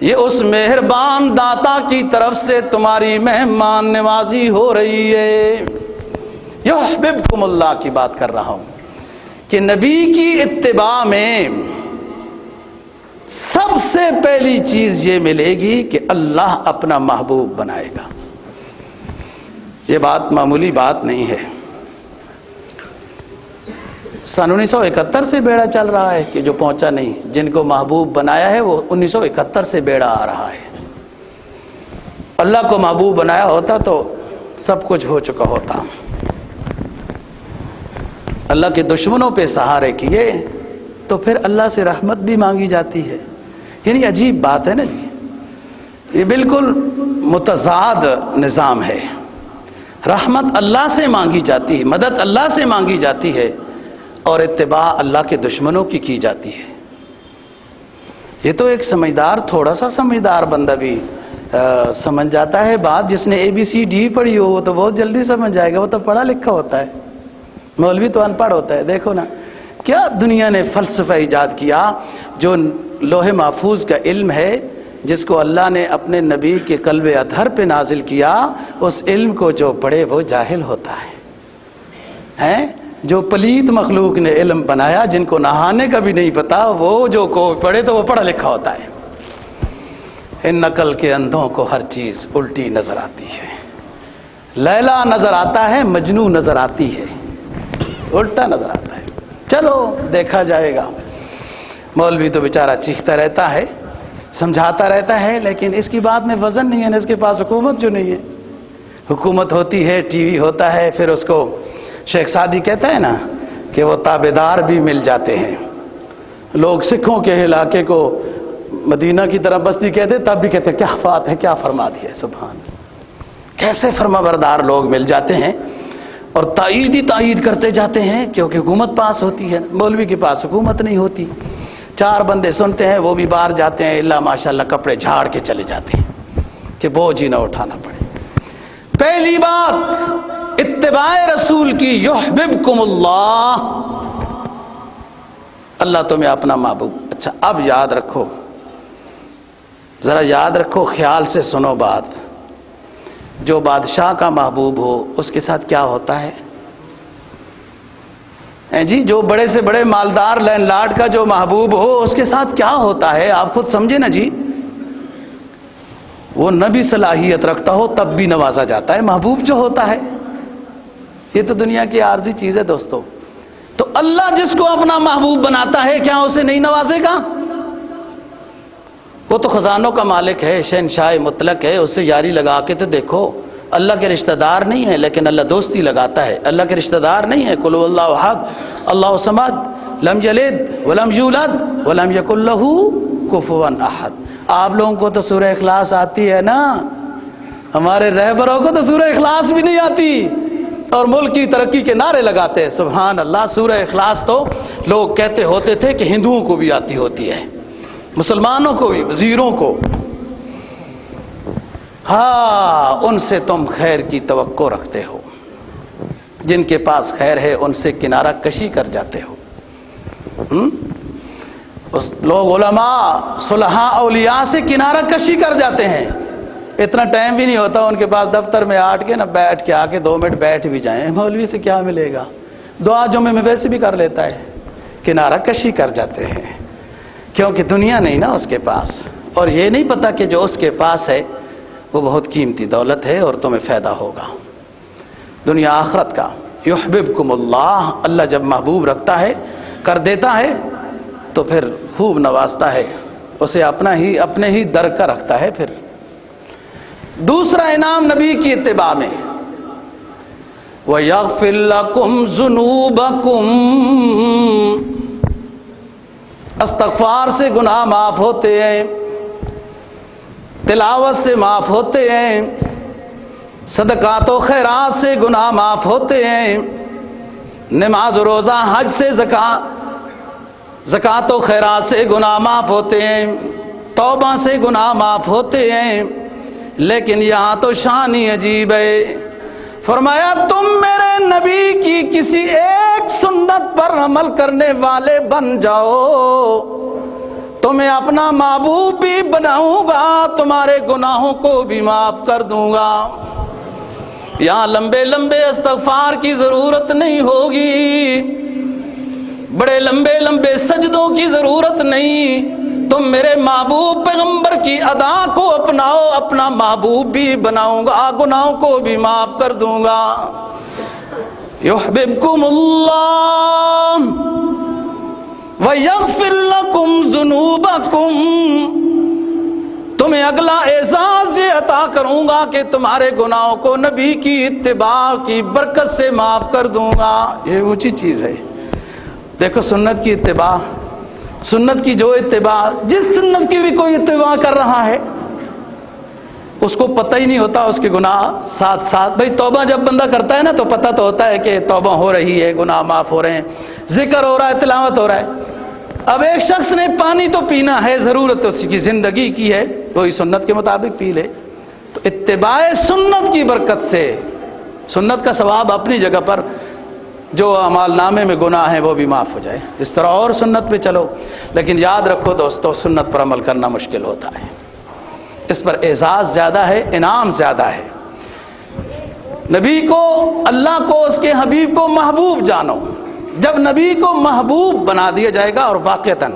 یہ اس مہربان داتا کی طرف سے تمہاری مہمان نوازی ہو رہی ہے. یحببکم اللہ کی بات کر رہا ہوں کہ نبی کی اتباع میں سب سے پہلی چیز یہ ملے گی کہ اللہ اپنا محبوب بنائے گا. یہ بات معمولی بات نہیں ہے. سن 1971 سے بیڑا چل رہا ہے کہ جو پہنچا نہیں. جن کو محبوب بنایا ہے وہ 1971 سے بیڑا آ رہا ہے. اللہ کو محبوب بنایا ہوتا تو سب کچھ ہو چکا ہوتا. اللہ کے دشمنوں پہ سہارے کیے تو پھر اللہ سے رحمت بھی مانگی جاتی ہے. یعنی عجیب بات ہے نا جی. یہ بالکل متضاد نظام ہے. رحمت اللہ سے مانگی جاتی ہے، مدد اللہ سے مانگی جاتی ہے، اور اتباع اللہ کے دشمنوں کی جاتی ہے. یہ تو ایک سمجھدار، تھوڑا سا سمجھدار بندہ بھی سمجھ جاتا ہے بات. جس نے ABCD پڑھی ہو وہ تو بہت جلدی سمجھ جائے گا، وہ تو پڑھا لکھا ہوتا ہے. مولوی تو ان پڑھ ہوتا ہے. دیکھو نا کیا دنیا نے فلسفہ ایجاد کیا. جو لوح محفوظ کا علم ہے، جس کو اللہ نے اپنے نبی کے قلب اطہر پہ نازل کیا، اس علم کو جو پڑھے وہ جاہل ہوتا ہے. جو پلیت مخلوق نے علم بنایا، جن کو نہانے کا بھی نہیں پتا، وہ جو کو پڑھے تو وہ پڑھا لکھا ہوتا ہے. ان نقل کے اندھوں کو ہر چیز الٹی نظر آتی ہے. لیلا نظر آتا ہے، مجنو نظر آتی ہے، الٹا نظر آتا ہے. چلو دیکھا جائے گا. مولوی تو بیچارہ چیختا رہتا ہے، سمجھاتا رہتا ہے، لیکن اس کی بات میں وزن نہیں ہے نا. اس کے پاس حکومت جو نہیں ہے. حکومت ہوتی ہے، ٹی وی ہوتا ہے، پھر اس کو شیخ سعدی کہتا ہے نا کہ وہ تابعدار بھی مل جاتے ہیں. لوگ سکھوں کے علاقے کو مدینہ کی طرف بستی کہتے تب بھی کہتے کیا بات ہے، کیا فرما دیا ہے. سبحان. کیسے فرما بردار لوگ مل جاتے ہیں اور تائید ہی تائید کرتے جاتے ہیں، کیونکہ حکومت پاس ہوتی ہے. مولوی کے پاس حکومت نہیں ہوتی. 4 بندے سنتے ہیں، وہ بھی باہر جاتے ہیں، اللہ ماشاءاللہ کپڑے جھاڑ کے چلے جاتے ہیں کہ بوجھ ہی نہ اٹھانا پڑے. پہلی بات اتباع رسول کی. یحببکم اللہ. اللہ تمہیں اپنا محبوب. اچھا اب یاد رکھو، ذرا یاد رکھو، خیال سے سنو بات. جو بادشاہ کا محبوب ہو اس کے ساتھ کیا ہوتا ہے جی؟ جو بڑے سے بڑے مالدار لینڈ لارڈ کا جو محبوب ہو اس کے ساتھ کیا ہوتا ہے؟ آپ خود سمجھے نا جی. وہ نہ بھی صلاحیت رکھتا ہو تب بھی نوازا جاتا ہے. محبوب جو ہوتا ہے، یہ تو دنیا کی عارضی چیز ہے دوستو. تو اللہ جس کو اپنا محبوب بناتا ہے کیا اسے نہیں نوازے گا؟ وہ تو خزانوں کا مالک ہے، شہنشاہ مطلق ہے، اس سے یاری لگا کے تو دیکھو۔ اللہ کے رشتہ دار نہیں ہے لیکن اللہ دوستی لگاتا ہے۔ اللہ کے رشتہ دار نہیں ہے، قل هو اللہ احد اللہ صمد لم یلد ولم یولد ولم یکن لہ کفوا احد۔ آپ لوگوں کو تو سورہ اخلاص آتی ہے نا، ہمارے رہبروں کو تو سورہ اخلاص بھی نہیں آتی اور ملک کی ترقی کے نعرے لگاتے ہیں۔ سبحان اللہ، سورہ اخلاص تو لوگ کہتے ہوتے تھے کہ ہندوؤں کو بھی آتی ہوتی ہے، مسلمانوں کو بھی، وزیروں کو۔ ہاں، ان سے تم خیر کی توقع رکھتے ہو، جن کے پاس خیر ہے ان سے کنارہ کشی کر جاتے ہو۔ لوگ علماء صلحاء اولیاء سے کنارہ کشی کر جاتے ہیں، اتنا ٹائم بھی نہیں ہوتا ان کے پاس دفتر میں آٹ کے نہ بیٹھ کے آ کے 2 منٹ بیٹھ بھی جائیں، مولوی سے کیا ملے گا، دعا جمعے میں ویسے بھی کر لیتا ہے، کنارہ کشی کر جاتے ہیں کیونکہ دنیا نہیں نا اس کے پاس، اور یہ نہیں پتا کہ جو اس کے پاس ہے وہ بہت قیمتی دولت ہے اور تمہیں فائدہ ہوگا دنیا آخرت کا۔ یحببکم اللہ، اللہ جب محبوب رکھتا ہے، کر دیتا ہے تو پھر خوب نوازتا ہے، اسے اپنے ہی در کا رکھتا ہے۔ پھر دوسرا انعام نبی کی اتباع میں، وَيَغْفِرْ لَكُمْ ذُنُوبَكُمْ، استغفار سے گناہ معاف ہوتے ہیں، تلاوت سے معاف ہوتے ہیں، صدقات و خیرات سے گناہ معاف ہوتے ہیں، نماز و روزہ حج سے زکوٰۃ و خیرات سے گناہ معاف ہوتے ہیں، توبہ سے گناہ معاف ہوتے ہیں۔ لیکن یہاں تو شان ہی عجیب ہے، فرمایا تم میرے نبی کی کسی ایک سنت پر عمل کرنے والے بن جاؤ، تمہیں اپنا محبوب بھی بناؤں گا، تمہارے گناہوں کو بھی معاف کر دوں گا۔ یہاں لمبے لمبے استغفار کی ضرورت نہیں ہوگی، بڑے لمبے لمبے سجدوں کی ضرورت نہیں، تم میرے محبوب پیغمبر کی ادا کو اپناؤ، اپنا محبوب بھی بناؤں گا، گناہوں کو بھی معاف کر دوں گا۔ یحببکم اللہ وَيَغْفِرْ لَكُمْ ذُنُوبَكُمْ، تمہیں اگلا اعزاز یہ عطا کروں گا کہ تمہارے گناہوں کو نبی کی اتباع کی برکت سے معاف کر دوں گا۔ یہ اونچی چیز ہے۔ دیکھو سنت کی اتباع، سنت کی جو اتباع، جس سنت کی بھی کوئی اتباع کر رہا ہے اس کو پتہ ہی نہیں ہوتا اس کے گناہ ساتھ ساتھ۔ بھئی توبہ جب بندہ کرتا ہے نا تو پتہ تو ہوتا ہے کہ توبہ ہو رہی ہے، گناہ معاف ہو رہے ہیں، ذکر ہو رہا ہے، تلاوت ہو رہا ہے۔ اب ایک شخص نے پانی تو پینا ہے، ضرورت اس کی زندگی کی ہے، وہی سنت کے مطابق پی لے، تو اتباع سنت کی برکت سے سنت کا ثواب اپنی جگہ پر، جو اعمال نامے میں گناہ ہیں وہ بھی معاف ہو جائے، اس طرح اور سنت پہ چلو۔ لیکن یاد رکھو دوستو، سنت پر عمل کرنا مشکل ہوتا ہے، اس پر اعزاز زیادہ ہے، انعام زیادہ ہے۔ نبی کو، اللہ کو، اس کے حبیب کو محبوب جانو۔ جب نبی کو محبوب بنا دیا جائے گا اور واقعتاً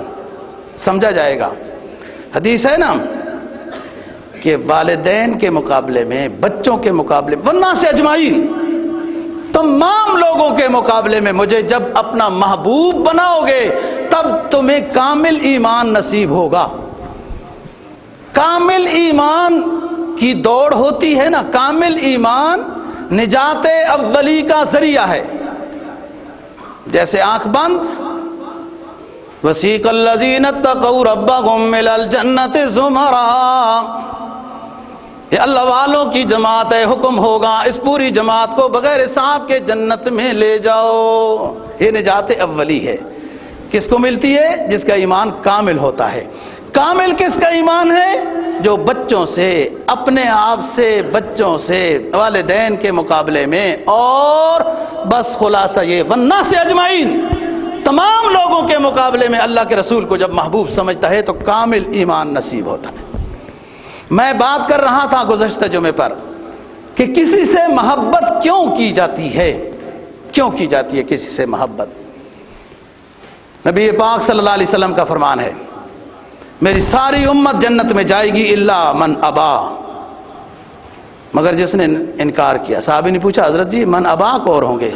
سمجھا جائے گا، حدیث ہے نا کہ والدین کے مقابلے میں، بچوں کے مقابلے میں، والناس اجمعین، تمام لوگوں کے مقابلے میں مجھے جب اپنا محبوب بناؤ گے تب تمہیں کامل ایمان نصیب ہوگا۔ کامل ایمان کی دوڑ ہوتی ہے نا، کامل ایمان نجات اولی کا ذریعہ ہے۔ جیسے آنکھ بند، وسیق الذین اتقوا ربهم الی الجنۃ زمرا، یہ اللہ والوں کی جماعت ہے، حکم ہوگا اس پوری جماعت کو بغیر حساب کے جنت میں لے جاؤ۔ یہ نجات اولی ہے، کس کو ملتی ہے؟ جس کا ایمان کامل ہوتا ہے۔ کامل کس کا ایمان ہے؟ جو بچوں سے، اپنے آپ سے، بچوں سے، والدین کے مقابلے میں، اور بس خلاصہ یہ والناس اجمعین، تمام لوگوں کے مقابلے میں اللہ کے رسول کو جب محبوب سمجھتا ہے تو کامل ایمان نصیب ہوتا ہے۔ میں بات کر رہا تھا گزشتہ جمعے پر کہ کسی سے محبت کیوں کی جاتی ہے، کیوں کی جاتی ہے کسی سے محبت؟ نبی پاک صلی اللہ علیہ وسلم کا فرمان ہے، میری ساری امت جنت میں جائے گی الا من ابا، مگر جس نے انکار کیا۔ صحابی نے پوچھا حضرت جی من ابا کو اور ہوں گے؟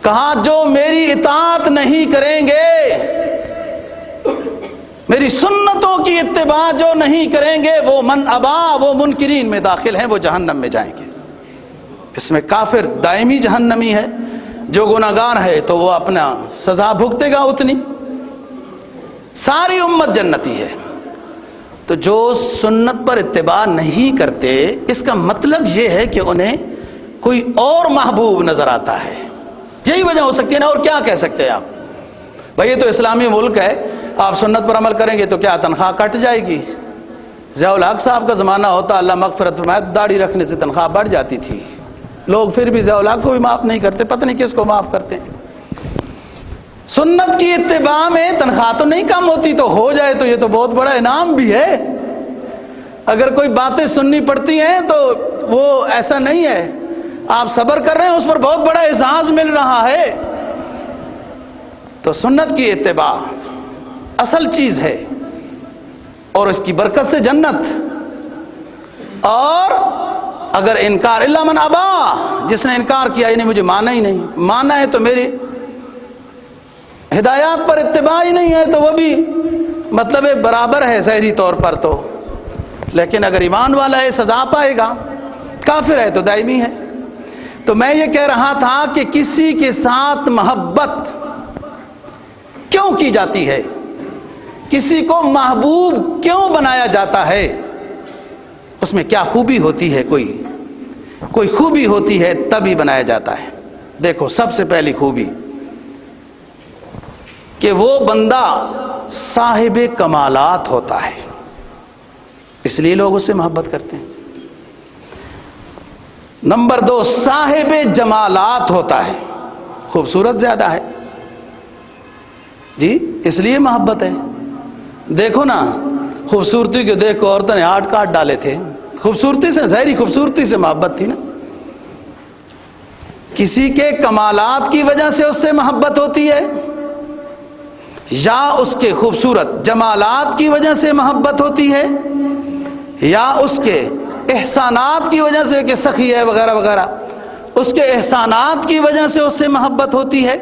کہا جو میری اطاعت نہیں کریں گے، میری سنتوں کی اتباع جو نہیں کریں گے، وہ من ابا، وہ منکرین میں داخل ہیں، وہ جہنم میں جائیں گے۔ اس میں کافر دائمی جہنمی ہے، جو گناہگار ہے تو وہ اپنا سزا بھگتے گا اتنی، ساری امت جنتی ہے۔ تو جو سنت پر اتباع نہیں کرتے، اس کا مطلب یہ ہے کہ انہیں کوئی اور محبوب نظر آتا ہے، یہی وجہ ہو سکتی ہے نا، اور کیا کہہ سکتے ہیں آپ؟ بھائی یہ تو اسلامی ملک ہے، آپ سنت پر عمل کریں گے تو کیا تنخواہ کٹ جائے گی؟ ضیاء الحق صاحب کا زمانہ ہوتا، اللہ مغفرت فرمائے، داڑھی رکھنے سے تنخواہ بڑھ جاتی تھی، لوگ پھر بھی ضیاء الحق کو بھی معاف نہیں کرتے، پتہ نہیں کس کو معاف کرتے ہیں۔ سنت کی اتباع میں تنخواہ تو نہیں کم ہوتی، تو ہو جائے تو یہ تو بہت بڑا انعام بھی ہے۔ اگر کوئی باتیں سننی پڑتی ہیں تو وہ ایسا نہیں ہے، آپ صبر کر رہے ہیں، اس پر بہت بڑا اعزاز مل رہا ہے۔ تو سنت کی اتباع اصل چیز ہے، اور اس کی برکت سے جنت۔ اور اگر انکار الا من ابا، جس نے انکار کیا، یعنی مجھے مانا ہی نہیں، مانا ہے تو میری ہدایات پر اتباع ہی نہیں ہے، تو وہ بھی مطلب برابر ہے ظاہری طور پر تو، لیکن اگر ایمان والا ہے سزا پائے گا، کافر ہے تو دائمی ہے۔ تو میں یہ کہہ رہا تھا کہ کسی کے ساتھ محبت کیوں کی جاتی ہے، کسی کو محبوب کیوں بنایا جاتا ہے، اس میں کیا خوبی ہوتی ہے؟ کوئی خوبی ہوتی ہے تبھی بنایا جاتا ہے۔ دیکھو سب سے پہلی خوبی کہ وہ بندہ صاحب کمالات ہوتا ہے، اس لیے لوگ اس سے محبت کرتے ہیں۔ نمبر 2، صاحب جمالات ہوتا ہے، خوبصورت زیادہ ہے، جی اس لیے محبت ہے۔ دیکھو نا، خوبصورتی کو دیکھ کو عورتوں نے آٹ کاٹ ڈالے تھے، خوبصورتی سے، ظاہری خوبصورتی سے محبت تھی نا۔ کسی کے کمالات کی وجہ سے اس سے محبت ہوتی ہے، یا اس کے خوبصورت جمالات کی وجہ سے محبت ہوتی ہے، یا اس کے احسانات کی وجہ سے کہ سخی ہے وغیرہ وغیرہ، اس کے احسانات کی وجہ سے اس سے محبت ہوتی ہے۔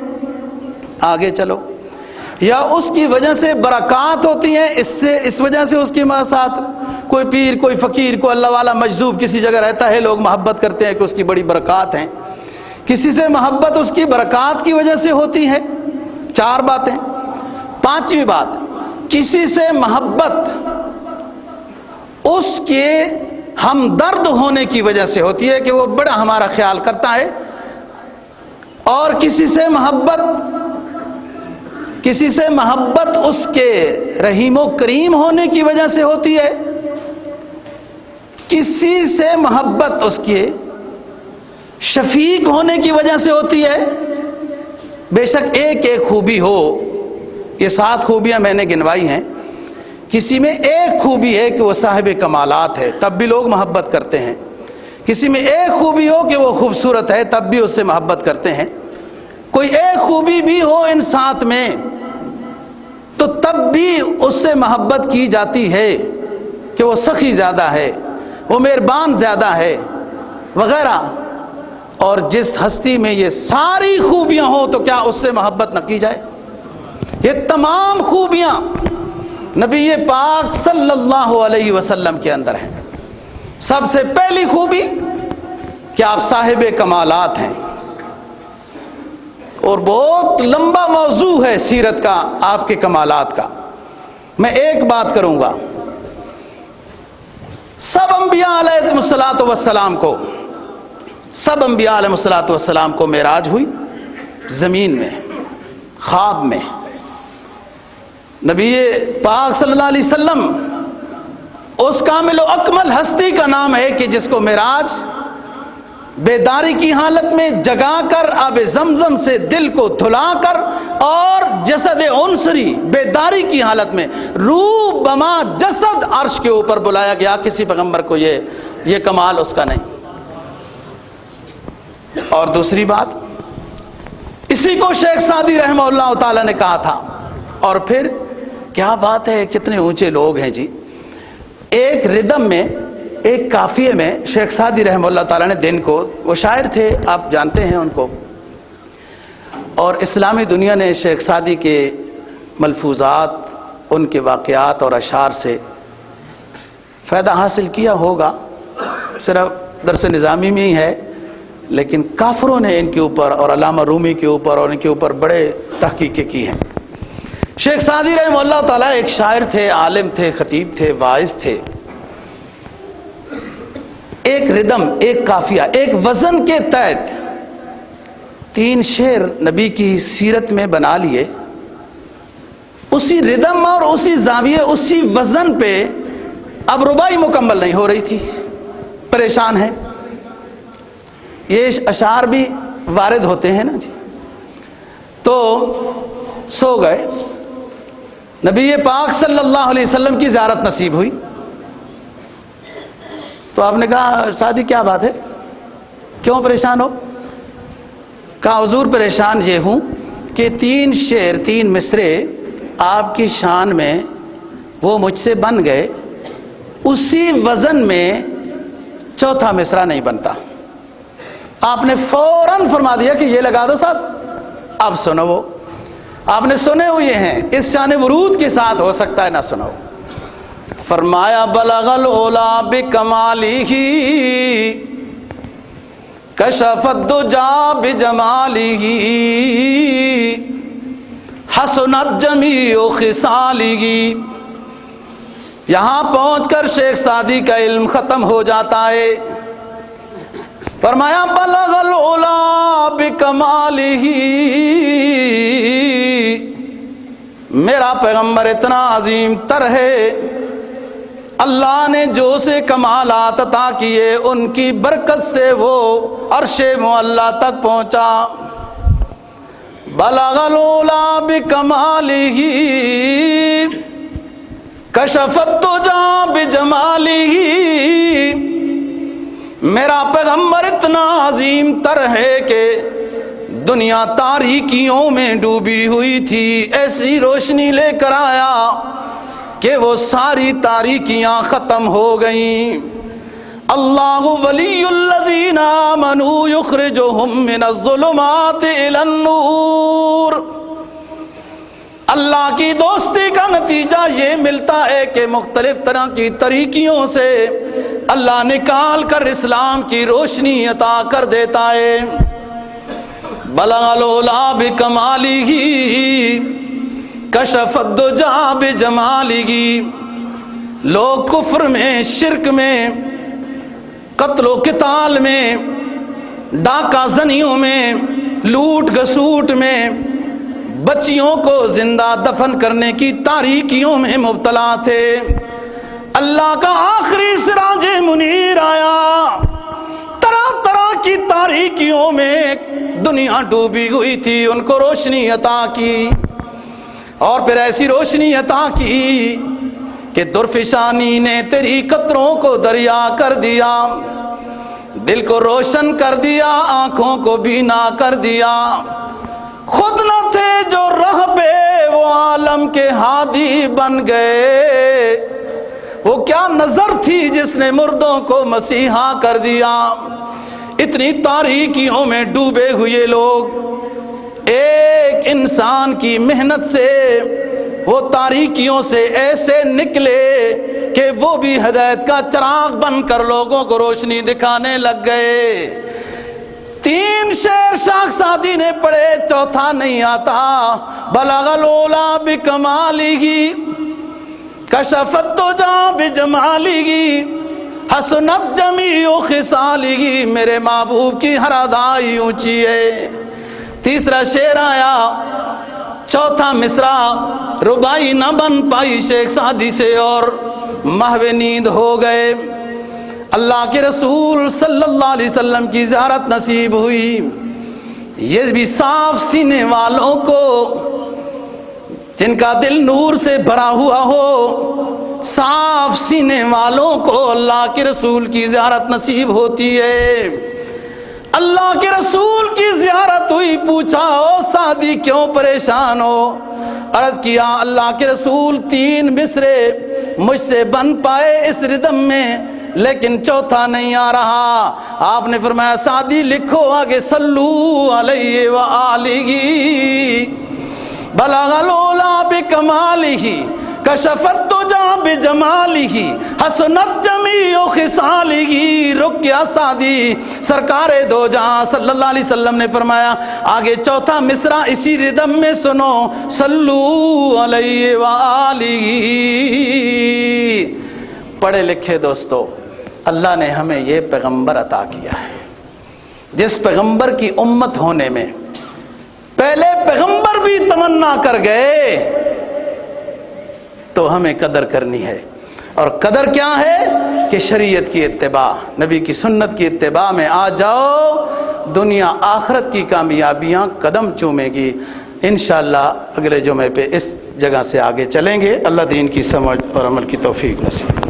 آگے چلو، یا اس کی وجہ سے برکات ہوتی ہیں، اس وجہ سے اس کے ساتھ کوئی پیر، کوئی فقیر، کوئی اللہ والا مجذوب کسی جگہ رہتا ہے، لوگ محبت کرتے ہیں کہ اس کی بڑی برکات ہیں۔ کسی سے محبت اس کی برکات کی وجہ سے ہوتی ہے۔ 4 باتیں۔ 5ویں بات، کسی سے محبت اس کے ہمدرد ہونے کی وجہ سے ہوتی ہے کہ وہ بڑا ہمارا خیال کرتا ہے، اور کسی سے محبت اس کے رحیم و کریم ہونے کی وجہ سے ہوتی ہے، کسی سے محبت اس کے شفیق ہونے کی وجہ سے ہوتی ہے۔ بے شک ایک ایک خوبی ہو، یہ 7 خوبیاں میں نے گنوائی ہیں، کسی میں ایک خوبی ہے کہ وہ صاحب کمالات ہے، تب بھی لوگ محبت کرتے ہیں۔ کسی میں ایک خوبی ہو کہ وہ خوبصورت ہے، تب بھی اس سے محبت کرتے ہیں۔ کوئی ایک خوبی بھی ہو ان 7 میں تو تب بھی اس سے محبت کی جاتی ہے کہ وہ سخی زیادہ ہے، وہ مہربان زیادہ ہے وغیرہ۔ اور جس ہستی میں یہ ساری خوبیاں ہوں تو کیا اس سے محبت نہ کی جائے؟ یہ تمام خوبیاں نبی پاک صلی اللہ علیہ وسلم کے اندر ہیں۔ سب سے پہلی خوبی کہ آپ صاحب کمالات ہیں، اور بہت لمبا موضوع ہے سیرت کا، آپ کے کمالات کا۔ میں ایک بات کروں گا، سب انبیاء علیہ السلام کو معراج ہوئی زمین میں، خواب میں۔ نبی پاک صلی اللہ علیہ وسلم اس کامل و اکمل ہستی کا نام ہے کہ جس کو معراج بیداری کی حالت میں جگا کر آب زمزم سے دل کو دھلا کر، اور جسد عنصری بیداری کی حالت میں روح بما جسد عرش کے اوپر بلایا گیا۔ کسی پیغمبر کو یہ کمال اس کا نہیں۔ اور دوسری بات، اسی کو شیخ سعدی رحمہ اللہ تعالی نے کہا تھا۔ اور پھر کیا بات ہے، کتنے اونچے لوگ ہیں جی۔ ایک ردم میں، ایک قافیے میں شیخ سعدی رحمہ اللہ تعالی نے دن کو، وہ شاعر تھے، آپ جانتے ہیں ان کو، اور اسلامی دنیا نے شیخ سعدی کے ملفوظات، ان کے واقعات اور اشعار سے فائدہ حاصل کیا ہوگا، صرف درس نظامی میں ہی ہے، لیکن کافروں نے ان کے اوپر اور علامہ رومی کے اوپر اور ان کے اوپر بڑے تحقیقیں کی ہیں۔ شیخ سعدی رحمہ اللہ تعالیٰ ایک شاعر تھے، عالم تھے، خطیب تھے، واعظ تھے۔ ایک ردم، ایک قافیہ، ایک وزن کے تحت 3 شعر نبی کی سیرت میں بنا لیے، اسی ردم اور اسی زاویے، اسی وزن پہ اب رباعی مکمل نہیں ہو رہی تھی، پریشان ہیں۔ یہ اشعار بھی وارد ہوتے ہیں نا جی۔ تو سو گئے، نبی پاک صلی اللہ علیہ وسلم کی زیارت نصیب ہوئی، تو آپ نے کہا سعدی کیا بات ہے، کیوں پریشان ہو؟ کہا حضور پریشان یہ ہوں کہ 3 شعر 3 مصرے آپ کی شان میں وہ مجھ سے بن گئے، اسی وزن میں 4تھا مصرع نہیں بنتا۔ آپ نے فوراً فرما دیا کہ یہ لگا دو صاحب، اب سنو۔ وہ آپ نے سنے ہوئے ہیں، اس شان ورود کے ساتھ ہو سکتا ہے نہ سنو۔ فرمایا بلغ العلا بکمالہ کشف الدجا بجمالہ حسنت جمیع خصالہ۔ یہاں پہنچ کر شیخ سعدی کا علم ختم ہو جاتا ہے۔ فرمایا بلغ العلا بکمالہ، میرا پیغمبر اتنا عظیم تر ہے، اللہ نے جو سے کمالات عطا کیے ان کی برکت سے وہ عرش معلی تک پہنچا۔ بلغ العلا بکمالہ کشف الدجا بجمالہ، میرا پیغمبر اتنا عظیم تر ہے کہ دنیا تاریکیوں میں ڈوبی ہوئی تھی، ایسی روشنی لے کر آیا کہ وہ ساری تاریکیاں ختم ہو گئیں۔ اللہ ولی الذین آمنوا یخرجہم من الظلمات الی النور۔ اللہ کی دوستی کا نتیجہ یہ ملتا ہے کہ مختلف طرح کی طریقیوں سے اللہ نکال کر اسلام کی روشنی عطا کر دیتا ہے۔ بلغ العلا بکمالہ کشف الدجا بجمالہ۔ لوگ کفر میں، شرک میں، قتل و قتال میں، ڈاکہ زنیوں میں، لوٹ گسوٹ میں، بچیوں کو زندہ دفن کرنے کی تاریکیوں میں مبتلا تھے۔ اللہ کا آخری سراج منیر آیا، طرح طرح کی تاریکیوں میں دنیا ڈوبی ہوئی تھی، ان کو روشنی عطا کی، اور پھر ایسی روشنی عطا کی کہ درفشانی نے تیری قطروں کو دریا کر دیا، دل کو روشن کر دیا، آنکھوں کو بینا کر دیا۔ خود نہ تھے جو راہ پہ وہ عالم کے ہادی بن گئے، وہ کیا نظر تھی جس نے مردوں کو مسیحا کر دیا۔ اتنی تاریکیوں میں ڈوبے ہوئے لوگ ایک انسان کی محنت سے وہ تاریکیوں سے ایسے نکلے کہ وہ بھی ہدایت کا چراغ بن کر لوگوں کو روشنی دکھانے لگ گئے۔ 3 شعر شیخ سعدی نے پڑھے، 4تھا نہیں آتا۔ بلغ العلا بکمالہ کشف الدجا بجمالہ حسنت جمیع خصالہ، میرے محبوب کی ہر ادائی اونچی ہے۔ تیسرا شعر آیا، 4تھا مصرع رباعی نہ بن پائی شیخ سعدی سے اور محو نیند ہو گئے۔ اللہ کے رسول صلی اللہ علیہ وسلم کی زیارت نصیب ہوئی۔ یہ بھی صاف سینے والوں کو، جن کا دل نور سے بھرا ہوا ہو، صاف سینے والوں کو اللہ کے رسول کی زیارت نصیب ہوتی ہے۔ اللہ کے رسول کی زیارت ہوئی، پوچھا او سعدی کیوں پریشان ہو؟ عرض کیا اللہ کے رسول 3 مصرے مجھ سے بن پائے اس ردم میں، لیکن چوتھا نہیں آ رہا۔ آپ نے فرمایا سعدی لکھو آگے، صلو علیہ وآلہ بلغ العلا بکمالہ کشفت الدجی بجمالہ حسنت جمیع خصالہ۔ رک گیا سعدی، سرکار دو جہاں صلی اللہ علیہ وسلم نے فرمایا آگے چوتھا مصرع اسی ردم میں سنو، صلو علیہ وآلہ۔ پڑھے لکھے دوستو، اللہ نے ہمیں یہ پیغمبر عطا کیا ہے جس پیغمبر کی امت ہونے میں پہلے پیغمبر بھی تمنا کر گئے، تو ہمیں قدر کرنی ہے۔ اور قدر کیا ہے کہ شریعت کی اتباع، نبی کی سنت کی اتباع میں آ جاؤ، دنیا آخرت کی کامیابیاں قدم چومے گی۔ انشاءاللہ اگلے جمعے پہ اس جگہ سے آگے چلیں گے۔ اللہ دین کی سمجھ اور عمل کی توفیق نصیب۔